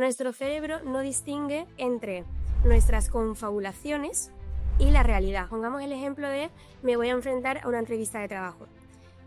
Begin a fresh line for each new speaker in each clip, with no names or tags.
Nuestro cerebro no distingue entre nuestras confabulaciones y la realidad. Pongamos el ejemplo de me voy a enfrentar a una entrevista de trabajo.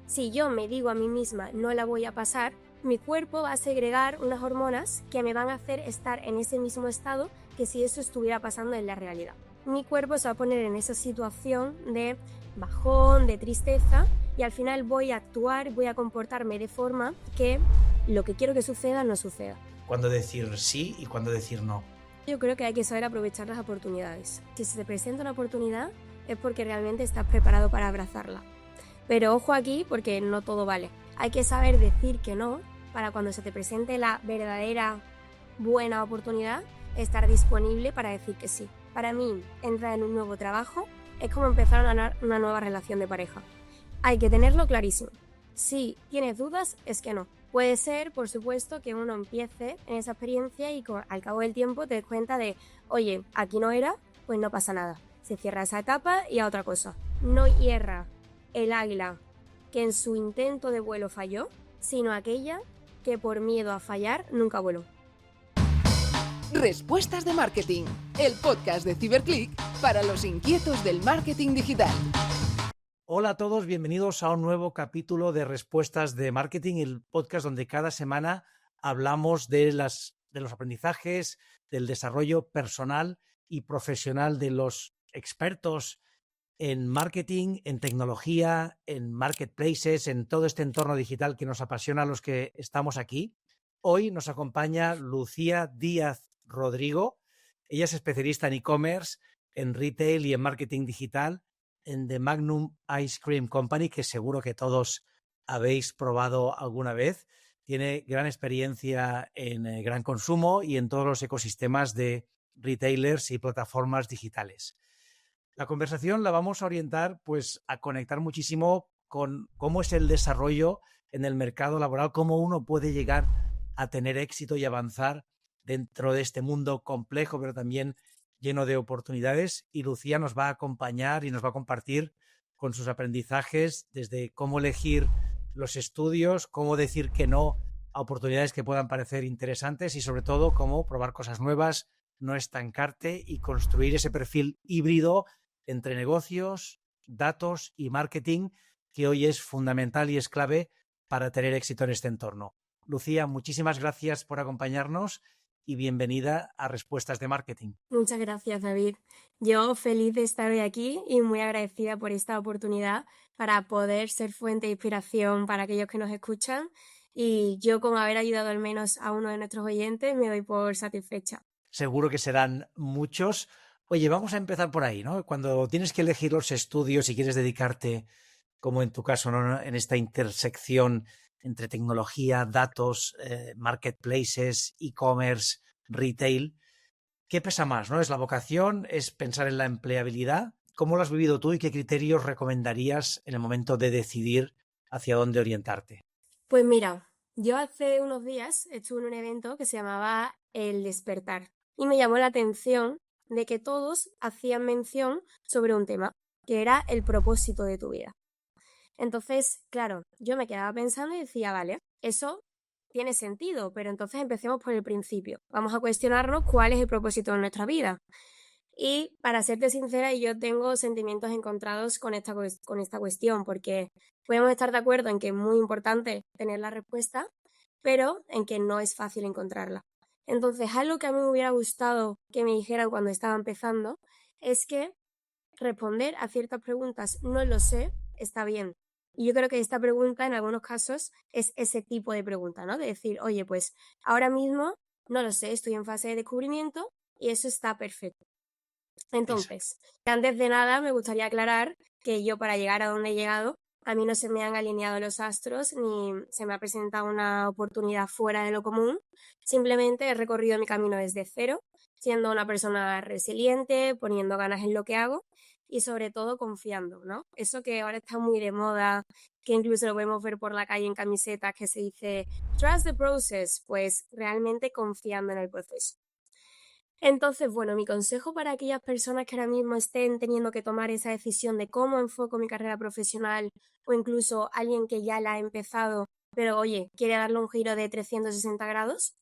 Si yo me digo a mí misma no la voy a pasar, mi cuerpo va a segregar unas hormonas que me van a hacer estar en ese mismo estado que si eso estuviera pasando en la realidad. Mi cuerpo se va a poner en esa situación de bajón, de tristeza, y al final voy a actuar, voy a comportarme de forma que lo que quiero que suceda no suceda.
Cuándo decir sí y cuándo decir no.
Yo creo que hay que saber aprovechar las oportunidades. Si se te presenta una oportunidad es porque realmente estás preparado para abrazarla. Pero ojo aquí porque no todo vale. Hay que saber decir que no para cuando se te presente la verdadera buena oportunidad, estar disponible para decir que sí. Para mí, entrar en un nuevo trabajo es como empezar una nueva relación de pareja. Hay que tenerlo clarísimo. Si tienes dudas, es que no. Puede ser, por supuesto, que uno empiece en esa experiencia y al cabo del tiempo te des cuenta de, oye, aquí no era, pues no pasa nada. Se cierra esa etapa y a otra cosa. No hierra el águila que en su intento de vuelo falló, sino aquella que por miedo a fallar nunca voló.
Respuestas de Marketing, el podcast de Ciberclick para los inquietos del marketing digital.
Hola a todos, bienvenidos a un nuevo capítulo de Respuestas de Marketing, el podcast donde cada semana hablamos de los aprendizajes, del desarrollo personal y profesional de los expertos en marketing, en tecnología, en marketplaces, en todo este entorno digital que nos apasiona a los que estamos aquí. Hoy nos acompaña Lucía Díaz Rodrigo. Ella es especialista en e-commerce, en retail y en marketing digital en The Magnum Ice Cream Company, que seguro que todos habéis probado alguna vez. Tiene gran experiencia en gran consumo y en todos los ecosistemas de retailers y plataformas digitales. La conversación la vamos a orientar pues a conectar muchísimo con cómo es el desarrollo en el mercado laboral, cómo uno puede llegar a tener éxito y avanzar dentro de este mundo complejo, pero también lleno de oportunidades. Y Lucía nos va a acompañar y nos va a compartir con sus aprendizajes desde cómo elegir los estudios, cómo decir que no a oportunidades que puedan parecer interesantes y sobre todo cómo probar cosas nuevas, no estancarte y construir ese perfil híbrido entre negocios, datos y marketing, que hoy es fundamental y es clave para tener éxito en este entorno. Lucía, muchísimas gracias por acompañarnos y bienvenida a Respuestas de Marketing.
Muchas gracias, David. Yo feliz de estar hoy aquí y muy agradecida por esta oportunidad para poder ser fuente de inspiración para aquellos que nos escuchan. Y yo, con haber ayudado al menos a uno de nuestros oyentes, me doy por satisfecha.
Seguro que serán muchos. Oye, vamos a empezar por ahí, ¿no? Cuando tienes que elegir los estudios y quieres dedicarte, como en tu caso, ¿no?, en esta intersección entre tecnología, datos, marketplaces, e-commerce, retail, ¿qué pesa más, no? ¿Es la vocación? ¿Es pensar en la empleabilidad? ¿Cómo lo has vivido tú y qué criterios recomendarías en el momento de decidir hacia dónde orientarte?
Pues mira, yo hace unos días estuve en un evento que se llamaba El Despertar y me llamó la atención de que todos hacían mención sobre un tema, que era el propósito de tu vida. Entonces, claro, yo me quedaba pensando y decía, vale, eso tiene sentido, pero entonces empecemos por el principio. Vamos a cuestionarnos cuál es el propósito de nuestra vida. Y para serte sincera, yo tengo sentimientos encontrados con esta cuestión, porque podemos estar de acuerdo en que es muy importante tener la respuesta, pero en que no es fácil encontrarla. Entonces, algo que a mí me hubiera gustado que me dijeran cuando estaba empezando es que responder a ciertas preguntas, no lo sé, está bien. Y yo creo que esta pregunta en algunos casos es ese tipo de pregunta, ¿no? De decir, oye, pues ahora mismo no lo sé, estoy en fase de descubrimiento y eso está perfecto. Entonces, antes de nada me gustaría aclarar que yo, para llegar a donde he llegado, a mí no se me han alineado los astros ni se me ha presentado una oportunidad fuera de lo común. Simplemente he recorrido mi camino desde cero, siendo una persona resiliente, poniendo ganas en lo que hago y sobre todo confiando, ¿no? Eso que ahora está muy de moda, que incluso lo podemos ver por la calle en camisetas, que se dice "Trust the process", pues realmente confiando en el proceso. Entonces, bueno, mi consejo para aquellas personas que ahora mismo estén teniendo que tomar esa decisión de cómo enfoco mi carrera profesional, o incluso alguien que ya la ha empezado, pero oye, quiere darle un giro de 360 grados,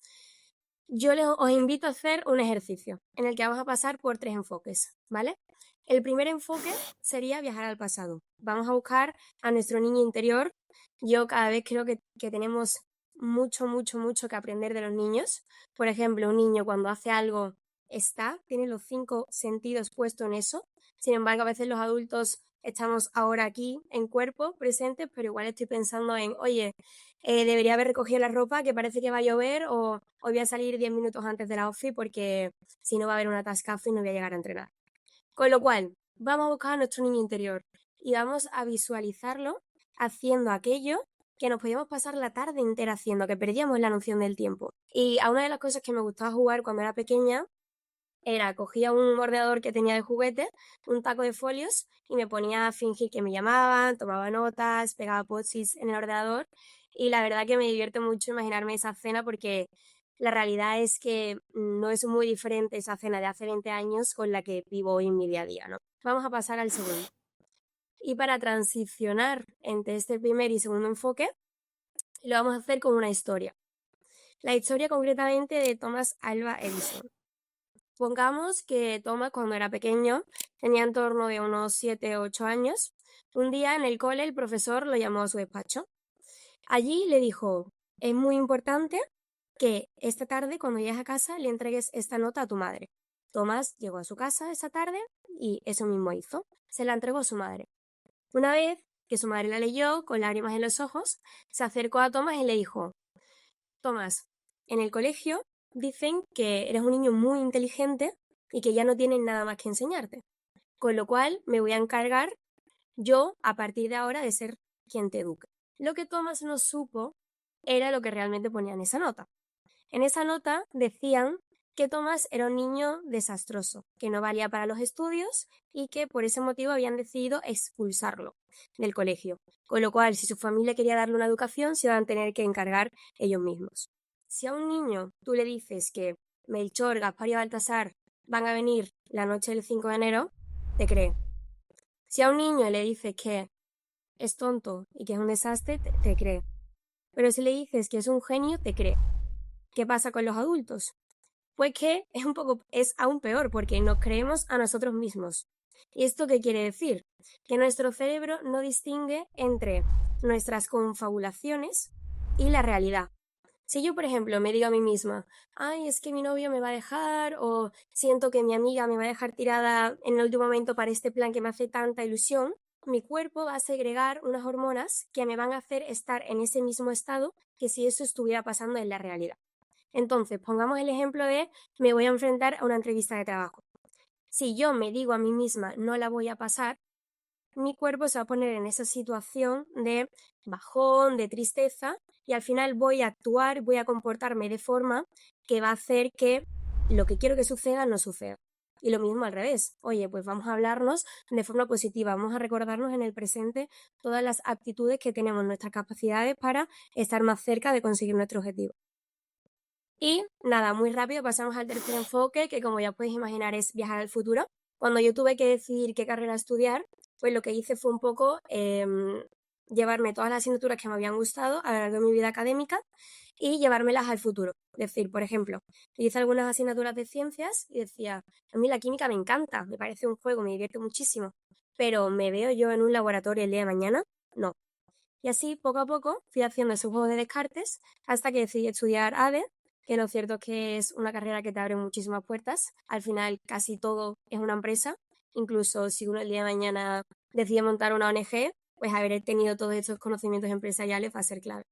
os invito a hacer un ejercicio en el que vamos a pasar por 3 enfoques, ¿vale? El primer enfoque sería viajar al pasado. Vamos a buscar a nuestro niño interior. Yo cada vez creo que tenemos mucho, mucho, mucho que aprender de los niños. Por ejemplo, un niño cuando hace algo tiene los 5 sentidos puestos en eso. Sin embargo, a veces los adultos estamos ahora aquí en cuerpo presentes, pero igual estoy pensando en, oye, debería haber recogido la ropa que parece que va a llover, o hoy voy a salir 10 minutos antes de la ofi porque si no va a haber un atascazo y no voy a llegar a entrenar. Con lo cual, vamos a buscar a nuestro niño interior y vamos a visualizarlo haciendo aquello que nos podíamos pasar la tarde entera haciendo, que perdíamos la noción del tiempo. Y a una de las cosas que me gustaba jugar cuando era pequeña era, cogía un ordenador que tenía de juguete, un taco de folios, y me ponía a fingir que me llamaban, tomaba notas, pegaba post-its en el ordenador, y la verdad que me divierte mucho imaginarme esa cena porque la realidad es que no es muy diferente esa cena de hace 20 años con la que vivo hoy en mi día a día, ¿no? Vamos a pasar al segundo. Y para transicionar entre este primer y segundo enfoque, lo vamos a hacer con una historia. La historia concretamente de Thomas Alva Edison. Pongamos que Thomas, cuando era pequeño, tenía en torno de unos 7 o 8 años. Un día en el cole el profesor lo llamó a su despacho. Allí le dijo, es muy importante que esta tarde cuando llegues a casa le entregues esta nota a tu madre. Thomas llegó a su casa esa tarde y eso mismo hizo. Se la entregó a su madre. Una vez que su madre la leyó, con lágrimas en los ojos, se acercó a Thomas y le dijo, Thomas, en el colegio dicen que eres un niño muy inteligente y que ya no tienen nada más que enseñarte. Con lo cual me voy a encargar yo, a partir de ahora, de ser quien te eduque. Lo que Thomas no supo era lo que realmente ponía en esa nota. En esa nota decían que Thomas era un niño desastroso, que no valía para los estudios y que por ese motivo habían decidido expulsarlo del colegio. Con lo cual, si su familia quería darle una educación, se iban a tener que encargar ellos mismos. Si a un niño tú le dices que Melchor, Gaspar y Baltasar van a venir la noche del 5 de enero, te cree. Si a un niño le dices que es tonto y que es un desastre, te cree. Pero si le dices que es un genio, te cree. ¿Qué pasa con los adultos? Pues que es aún peor porque nos creemos a nosotros mismos. ¿Y esto qué quiere decir? Que nuestro cerebro no distingue entre nuestras confabulaciones y la realidad. Si yo, por ejemplo, me digo a mí misma, ay, es que mi novio me va a dejar, o siento que mi amiga me va a dejar tirada en el último momento para este plan que me hace tanta ilusión, mi cuerpo va a segregar unas hormonas que me van a hacer estar en ese mismo estado que si eso estuviera pasando en la realidad. Entonces, pongamos el ejemplo de me voy a enfrentar a una entrevista de trabajo. Si yo me digo a mí misma no la voy a pasar, mi cuerpo se va a poner en esa situación de bajón, de tristeza, y al final voy a actuar, voy a comportarme de forma que va a hacer que lo que quiero que suceda no suceda. Y lo mismo al revés. Oye, pues vamos a hablarnos de forma positiva, vamos a recordarnos en el presente todas las aptitudes que tenemos, nuestras capacidades para estar más cerca de conseguir nuestro objetivo. Y nada, muy rápido pasamos al tercer enfoque, que como ya podéis imaginar es viajar al futuro. Cuando yo tuve que decidir qué carrera estudiar, pues lo que hice fue un poco llevarme todas las asignaturas que me habían gustado a lo largo de mi vida académica y llevármelas al futuro. Es decir, por ejemplo, hice algunas asignaturas de ciencias y decía, a mí la química me encanta, me parece un juego, me divierte muchísimo, pero ¿me veo yo en un laboratorio el día de mañana? No. Y así, poco a poco, fui haciendo ese juego de descartes hasta que decidí estudiar ADE, que lo cierto es que es una carrera que te abre muchísimas puertas. Al final, casi todo es una empresa. Incluso si uno el día de mañana decide montar una ONG, pues haber tenido todos estos conocimientos empresariales va a ser clave.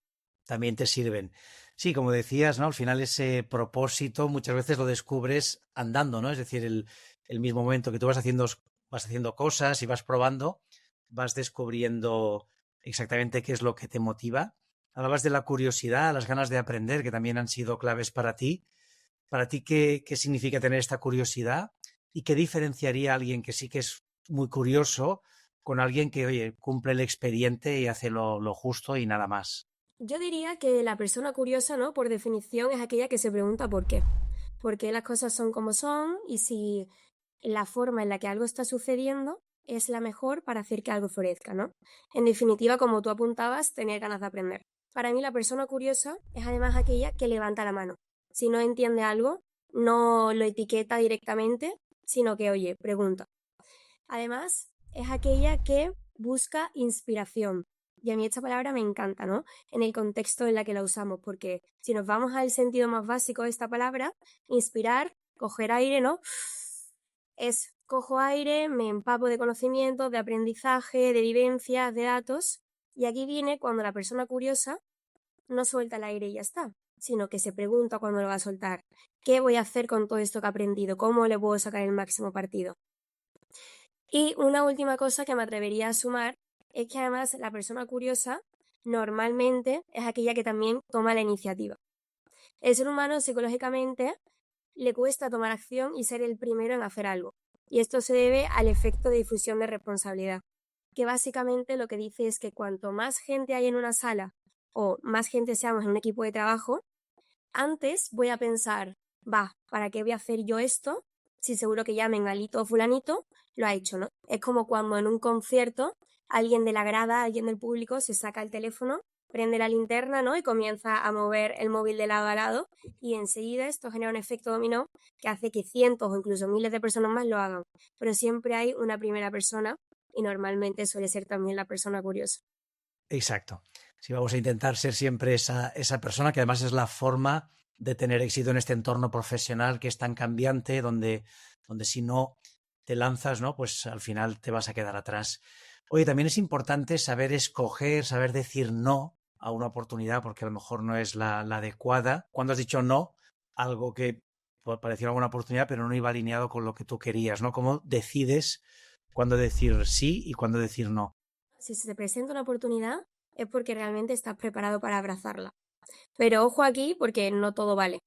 También te sirven. Sí, como decías, ¿no? Al final ese propósito muchas veces lo descubres andando, ¿no? Es decir, el mismo momento que tú vas haciendo cosas y vas probando, vas descubriendo exactamente qué es lo que te motiva. Hablabas de la curiosidad, las ganas de aprender, que también han sido claves para ti. Para ti, ¿qué significa tener esta curiosidad? ¿Y qué diferenciaría a alguien que sí que es muy curioso con alguien que, oye, cumple el expediente y hace lo justo y nada más?
Yo diría que la persona curiosa, ¿no? Por definición, es aquella que se pregunta por qué. Por qué las cosas son como son y si la forma en la que algo está sucediendo es la mejor para hacer que algo florezca, ¿no? En definitiva, como tú apuntabas, tener ganas de aprender. Para mí la persona curiosa es además aquella que levanta la mano. Si no entiende algo, no lo etiqueta directamente, sino que, oye, pregunta. Además, es aquella que busca inspiración. Y a mí esta palabra me encanta, ¿no? En el contexto en la que la usamos, porque si nos vamos al sentido más básico de esta palabra, inspirar, coger aire, ¿no? Es cojo aire, me empapo de conocimientos, de aprendizaje, de vivencias, de datos. Y aquí viene cuando la persona curiosa no suelta el aire y ya está, sino que se pregunta cuándo lo va a soltar. ¿Qué voy a hacer con todo esto que he aprendido? ¿Cómo le puedo sacar el máximo partido? Y una última cosa que me atrevería a sumar es que además la persona curiosa normalmente es aquella que también toma la iniciativa. El ser humano psicológicamente le cuesta tomar acción y ser el primero en hacer algo. Y esto se debe al efecto de difusión de responsabilidad, que básicamente lo que dice es que cuanto más gente hay en una sala o más gente seamos en un equipo de trabajo, antes voy a pensar, ¿para qué voy a hacer yo esto? Si seguro que ya Menganito o Fulanito lo ha hecho, ¿no? Es como cuando en un concierto alguien de la grada, alguien del público se saca el teléfono, prende la linterna, ¿no? Y comienza a mover el móvil de lado a lado y enseguida esto genera un efecto dominó que hace que cientos o incluso miles de personas más lo hagan. Pero siempre hay una primera persona y normalmente suele ser también la persona curiosa.
Exacto. Sí, vamos a intentar ser siempre esa persona que además es la forma de tener éxito en este entorno profesional que es tan cambiante, donde si no te lanzas, ¿no? Pues al final te vas a quedar atrás. Oye, también es importante saber escoger, saber decir no a una oportunidad porque a lo mejor no es la adecuada. Cuando has dicho no, algo que parecía alguna oportunidad, pero no iba alineado con lo que tú querías, ¿no? ¿Cómo decides cuándo decir sí y cuándo decir no?
Si se te presenta una oportunidad es porque realmente estás preparado para abrazarla. Pero ojo aquí porque no todo vale.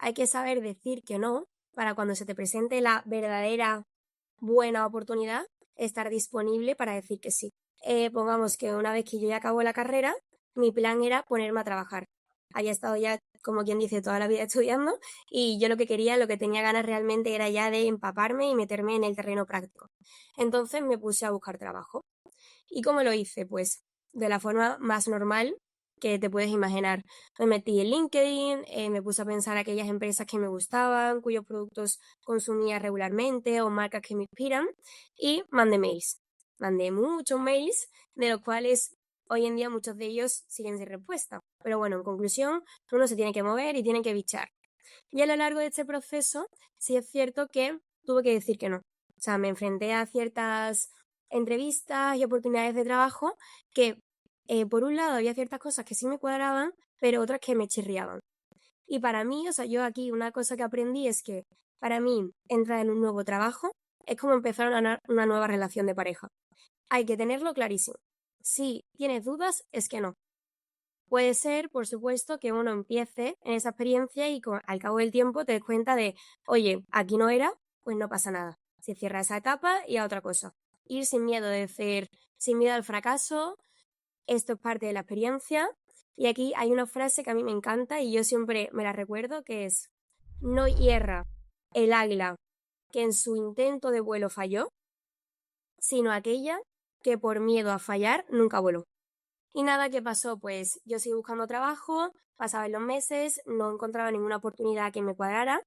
Hay que saber decir que no para cuando se te presente la verdadera buena oportunidad, estar disponible para decir que sí. Pongamos que una vez que yo ya acabo la carrera, mi plan era ponerme a trabajar. Había estado ya, como quien dice, toda la vida estudiando y yo lo que quería, lo que tenía ganas realmente era ya de empaparme y meterme en el terreno práctico. Entonces me puse a buscar trabajo. ¿Y cómo lo hice? Pues de la forma más normal que te puedes imaginar. Me metí en LinkedIn, me puse a pensar aquellas empresas que me gustaban, cuyos productos consumía regularmente o marcas que me inspiran y mandé mails. Mandé muchos mails, de los cuales hoy en día muchos de ellos siguen sin respuesta. Pero bueno, en conclusión, uno se tiene que mover y tiene que bichar. Y a lo largo de este proceso, sí es cierto que tuve que decir que no. O sea, me enfrenté a ciertas entrevistas y oportunidades de trabajo que, por un lado, había ciertas cosas que sí me cuadraban, pero otras que me chirriaban. Y para mí, o sea, yo aquí una cosa que aprendí es que para mí entrar en un nuevo trabajo es como empezar una nueva relación de pareja. Hay que tenerlo clarísimo. Si tienes dudas, es que no. Puede ser, por supuesto, que uno empiece en esa experiencia y al cabo del tiempo te des cuenta de, oye, aquí no era, pues no pasa nada. Se cierra esa etapa y a otra cosa. Ir sin miedo, de decir, sin miedo al fracaso, esto es parte de la experiencia. Y aquí hay una frase que a mí me encanta y yo siempre me la recuerdo, que es, no hierra el águila que en su intento de vuelo falló, sino aquella que por miedo a fallar nunca voló. Y nada, ¿qué pasó? Pues yo seguí buscando trabajo, pasaban los meses, no encontraba ninguna oportunidad que me cuadrara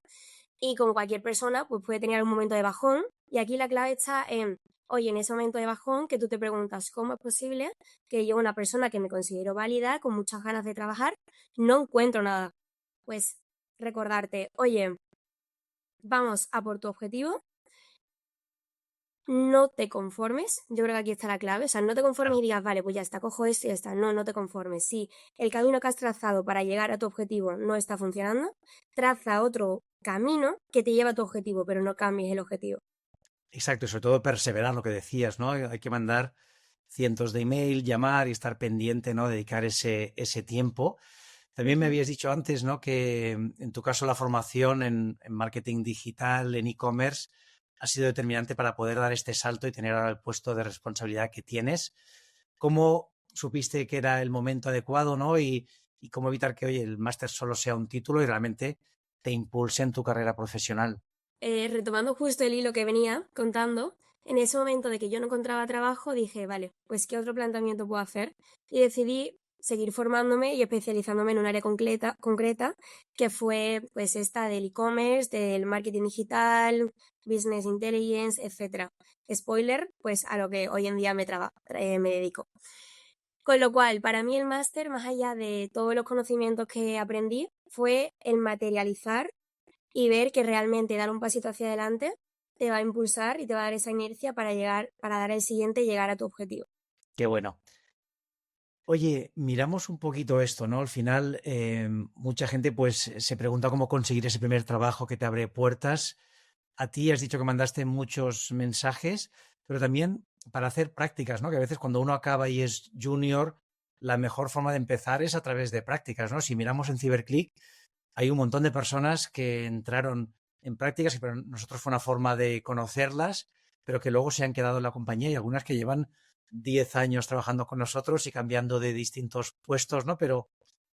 y como cualquier persona, pues puede tener un momento de bajón y aquí la clave está en, oye, en ese momento de bajón que tú te preguntas cómo es posible que yo, una persona que me considero válida, con muchas ganas de trabajar, no encuentro nada. Pues recordarte, oye, vamos a por tu objetivo. No te conformes, yo creo que aquí está la clave, o sea, no te conformes y digas, vale, pues ya está, cojo esto y ya está. No, no te conformes. Si el camino que has trazado para llegar a tu objetivo no está funcionando, traza otro camino que te lleva a tu objetivo, pero no cambies el objetivo.
Exacto, y sobre todo perseverar, lo que decías, ¿no? Hay que mandar cientos de email, llamar y estar pendiente, ¿no? Dedicar ese tiempo. También me habías dicho antes, ¿no? Que en tu caso la formación en marketing digital, en e-commerce, ha sido determinante para poder dar este salto y tener ahora el puesto de responsabilidad que tienes. ¿Cómo supiste que era el momento adecuado, ¿no? Y cómo evitar que, oye, el máster solo sea un título y realmente te impulse en tu carrera profesional.
Retomando justo el hilo que venía contando, en ese momento de que yo no encontraba trabajo, dije, vale, pues ¿qué otro planteamiento puedo hacer? Y decidí seguir formándome y especializándome en un área concreta, que fue pues esta del e-commerce, del marketing digital, business intelligence, etcétera. Spoiler, pues a lo que hoy en día me dedico. Con lo cual, para mí el máster, más allá de todos los conocimientos que aprendí, fue el materializar y ver que realmente dar un pasito hacia adelante te va a impulsar y te va a dar esa inercia para dar el siguiente y llegar a tu objetivo.
Qué bueno. Oye, miramos un poquito esto, ¿no? Al final, mucha gente pues se pregunta cómo conseguir ese primer trabajo que te abre puertas. A ti has dicho que mandaste muchos mensajes, pero también para hacer prácticas, ¿no? Que a veces cuando uno acaba y es junior, la mejor forma de empezar es a través de prácticas, ¿no? Si miramos en CiberClick, hay un montón de personas que entraron en prácticas y para nosotros fue una forma de conocerlas, pero que luego se han quedado en la compañía y algunas que llevan 10 años trabajando con nosotros y cambiando de distintos puestos, ¿no? Pero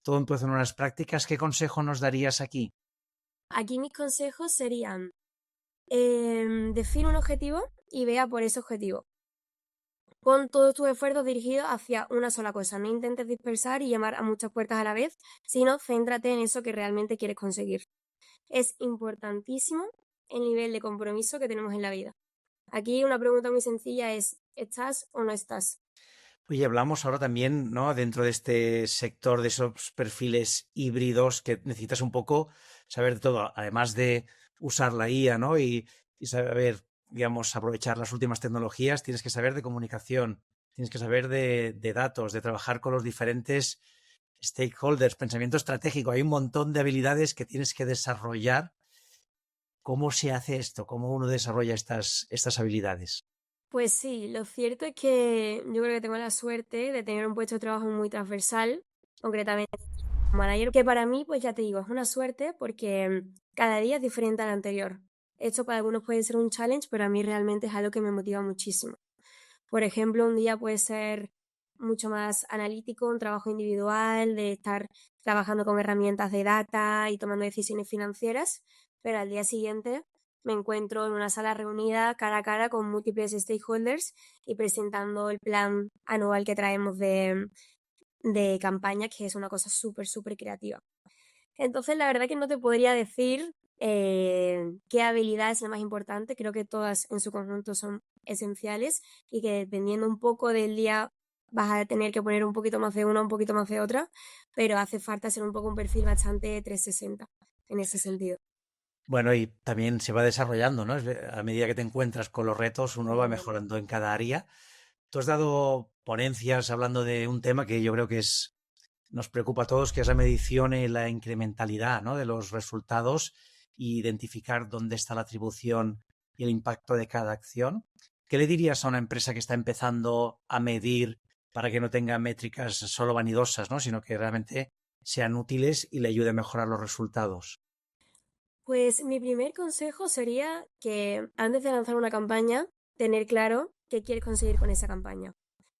todo empezó en unas prácticas. ¿Qué consejo nos darías aquí?
Aquí mis consejos serían, define un objetivo y vea por ese objetivo. Pon todos tus esfuerzos dirigidos hacia una sola cosa. No intentes dispersar y llamar a muchas puertas a la vez, sino céntrate en eso que realmente quieres conseguir. Es importantísimo el nivel de compromiso que tenemos en la vida. Aquí una pregunta muy sencilla es, ¿estás o no estás?
Oye, hablamos ahora también, ¿no? Dentro de este sector de esos perfiles híbridos que necesitas un poco saber de todo, además de usar la IA, ¿no? Y saber, digamos, aprovechar las últimas tecnologías, tienes que saber de comunicación, tienes que saber de datos, de trabajar con los diferentes stakeholders, pensamiento estratégico. Hay un montón de habilidades que tienes que desarrollar. ¿Cómo se hace esto? ¿Cómo uno desarrolla estas habilidades?
Pues sí, lo cierto es que yo creo que tengo la suerte de tener un puesto de trabajo muy transversal, concretamente como manager, que para mí, pues ya te digo, es una suerte porque cada día es diferente al anterior. Esto para algunos puede ser un challenge, pero a mí realmente es algo que me motiva muchísimo. Por ejemplo, un día puede ser mucho más analítico, un trabajo individual, de estar trabajando con herramientas de data y tomando decisiones financieras, pero al día siguiente me encuentro en una sala reunida cara a cara con múltiples stakeholders y presentando el plan anual que traemos de campaña, que es una cosa súper, súper creativa. Entonces, la verdad que no te podría decir qué habilidad es la más importante. Creo que todas en su conjunto son esenciales y que dependiendo un poco del día vas a tener que poner un poquito más de una, un poquito más de otra, pero hace falta ser un poco un perfil bastante 360 en ese sentido.
Bueno, y también se va desarrollando, ¿no? A medida que te encuentras con los retos, uno va
Totalmente.
mejorando en cada área. Tú has dado ponencias hablando de un tema que yo creo que nos preocupa a todos, que es la medición y la incrementalidad, ¿no? De los resultados e identificar dónde está la atribución y el impacto de cada acción. ¿Qué le dirías a una empresa que está empezando a medir para que no tenga métricas solo vanidosas, ¿no? Sino que realmente sean útiles y le ayude a mejorar los resultados?
Pues mi primer consejo sería que antes de lanzar una campaña, tener claro qué quieres conseguir con esa campaña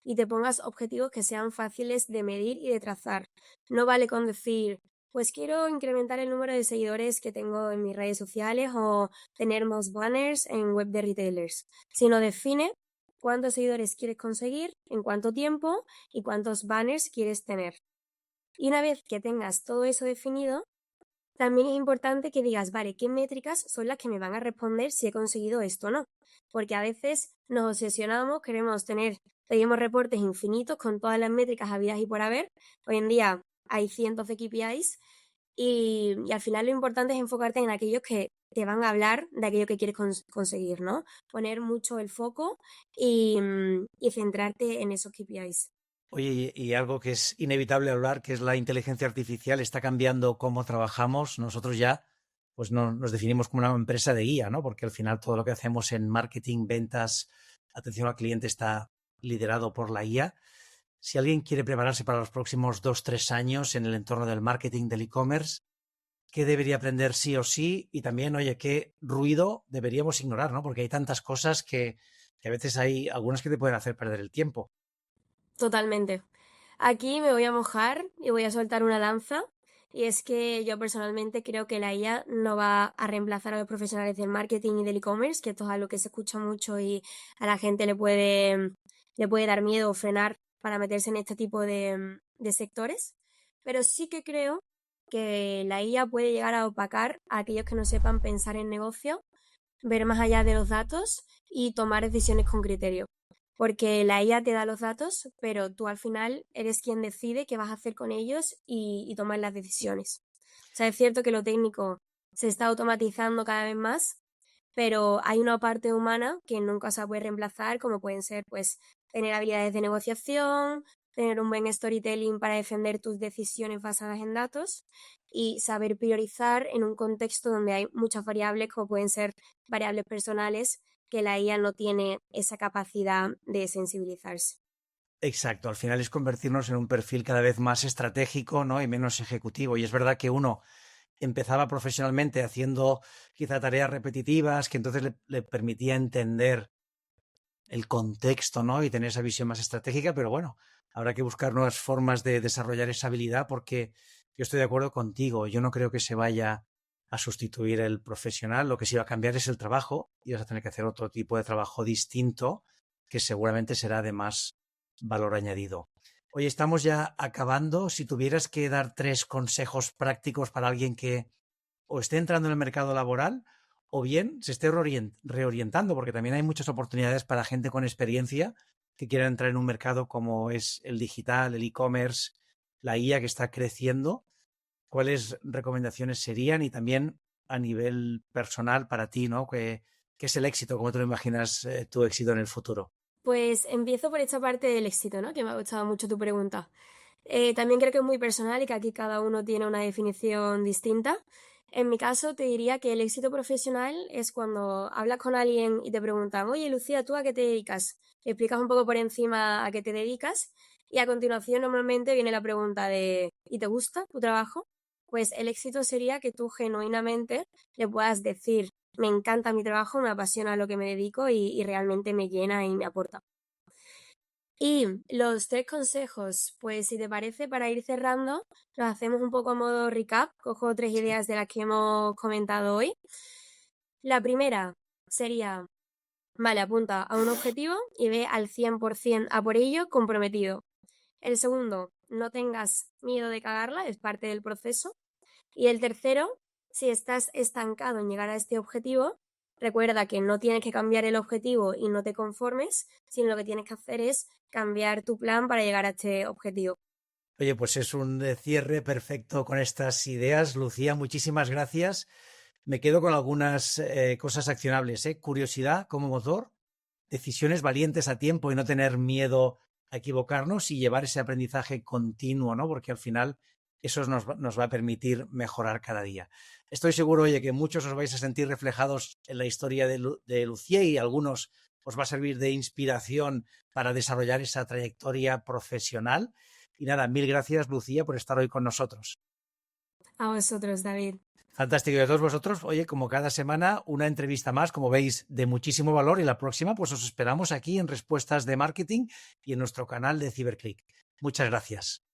y te pongas objetivos que sean fáciles de medir y de trazar. No vale con decir, pues quiero incrementar el número de seguidores que tengo en mis redes sociales o tener más banners en web de retailers, sino define cuántos seguidores quieres conseguir, en cuánto tiempo y cuántos banners quieres tener. Y una vez que tengas todo eso definido, también es importante que digas, vale, ¿qué métricas son las que me van a responder si he conseguido esto o no? Porque a veces nos obsesionamos, pedimos reportes infinitos con todas las métricas habidas y por haber. Hoy en día hay cientos de KPIs y al final lo importante es enfocarte en aquellos que te van a hablar de aquello que quieres conseguir, ¿no? Poner mucho el foco y centrarte en esos KPIs.
Oye, y algo que es inevitable hablar, que es la inteligencia artificial, está cambiando cómo trabajamos. Nosotros ya, pues no, nos definimos como una empresa de guía, ¿no? Porque al final todo lo que hacemos en marketing, ventas, atención al cliente está liderado por la IA. Si alguien quiere prepararse para los próximos 2, 3 años en el entorno del marketing del e-commerce, ¿qué debería aprender sí o sí? Y también, oye, ¿qué ruido deberíamos ignorar, ¿no? Porque hay tantas cosas que a veces hay algunas que te pueden hacer perder el tiempo.
Totalmente. Aquí me voy a mojar y voy a soltar una lanza. Y es que yo personalmente creo que la IA no va a reemplazar a los profesionales del marketing y del e-commerce, que esto es algo que se escucha mucho y a la gente le puede dar miedo o frenar para meterse en este tipo de sectores, pero sí que creo que la IA puede llegar a opacar a aquellos que no sepan pensar en negocio, ver más allá de los datos y tomar decisiones con criterio. Porque la IA te da los datos, pero tú al final eres quien decide qué vas a hacer con ellos y tomar las decisiones. O sea, es cierto que lo técnico se está automatizando cada vez más, pero hay una parte humana que nunca se puede reemplazar, como pueden ser, pues, tener habilidades de negociación, tener un buen storytelling para defender tus decisiones basadas en datos y saber priorizar en un contexto donde hay muchas variables, como pueden ser variables personales, que la IA no tiene esa capacidad de sensibilizarse.
Exacto, al final es convertirnos en un perfil cada vez más estratégico, ¿no? Y menos ejecutivo. Y es verdad que uno empezaba profesionalmente haciendo quizá tareas repetitivas, que entonces le permitía entender el contexto, ¿no? Y tener esa visión más estratégica, pero bueno, habrá que buscar nuevas formas de desarrollar esa habilidad porque yo estoy de acuerdo contigo. Yo no creo que se vaya a sustituir el profesional. Lo que sí va a cambiar es el trabajo y vas a tener que hacer otro tipo de trabajo distinto que seguramente será de más valor añadido. Oye, estamos ya acabando. Si tuvieras que dar 3 consejos prácticos para alguien que o esté entrando en el mercado laboral o bien se esté reorientando, porque también hay muchas oportunidades para gente con experiencia que quiera entrar en un mercado como es el digital, el e-commerce, la IA que está creciendo. ¿Cuáles recomendaciones serían? Y también a nivel personal para ti, ¿no? ¿Qué es el éxito? ¿Cómo te lo imaginas tu éxito en el futuro?
Pues empiezo por esta parte del éxito, ¿no? Que me ha gustado mucho tu pregunta. También creo que es muy personal y que aquí cada uno tiene una definición distinta. En mi caso, te diría que el éxito profesional es cuando hablas con alguien y te preguntan, oye, Lucía, ¿tú a qué te dedicas? Le explicas un poco por encima a qué te dedicas y a continuación normalmente viene la pregunta de, ¿y te gusta tu trabajo? Pues el éxito sería que tú genuinamente le puedas decir, me encanta mi trabajo, me apasiona lo que me dedico y realmente me llena y me aporta. Y los 3 consejos, pues si te parece, para ir cerrando, los hacemos un poco a modo recap. Cojo 3
Sí.
ideas de las que hemos comentado hoy. La primera sería, vale, apunta a un objetivo y ve al 100% a por ello comprometido. El segundo, no tengas miedo de cagarla, es parte del proceso. Y el tercero, si estás estancado en llegar a este objetivo, recuerda que no tienes que cambiar el objetivo y no te conformes, sino lo que tienes que hacer es cambiar tu plan para llegar a este objetivo.
Oye, pues es un cierre perfecto con estas ideas. Lucía, muchísimas gracias. Me quedo con algunas cosas accionables, ¿eh? Curiosidad como motor, decisiones valientes a tiempo y no tener miedo a equivocarnos y llevar ese aprendizaje continuo, ¿no? Porque al final eso nos va a permitir mejorar cada día. Estoy seguro, oye, que muchos os vais a sentir reflejados en la historia de Lucía y algunos os va a servir de inspiración para desarrollar esa trayectoria profesional. Y nada, mil gracias, Lucía, por estar hoy con nosotros.
A vosotros, David.
Fantástico. Y a todos vosotros, oye, como cada semana, una entrevista más, como veis, de muchísimo valor. Y la próxima, pues os esperamos aquí en Respuestas de Marketing y en nuestro canal de CiberClick. Muchas gracias.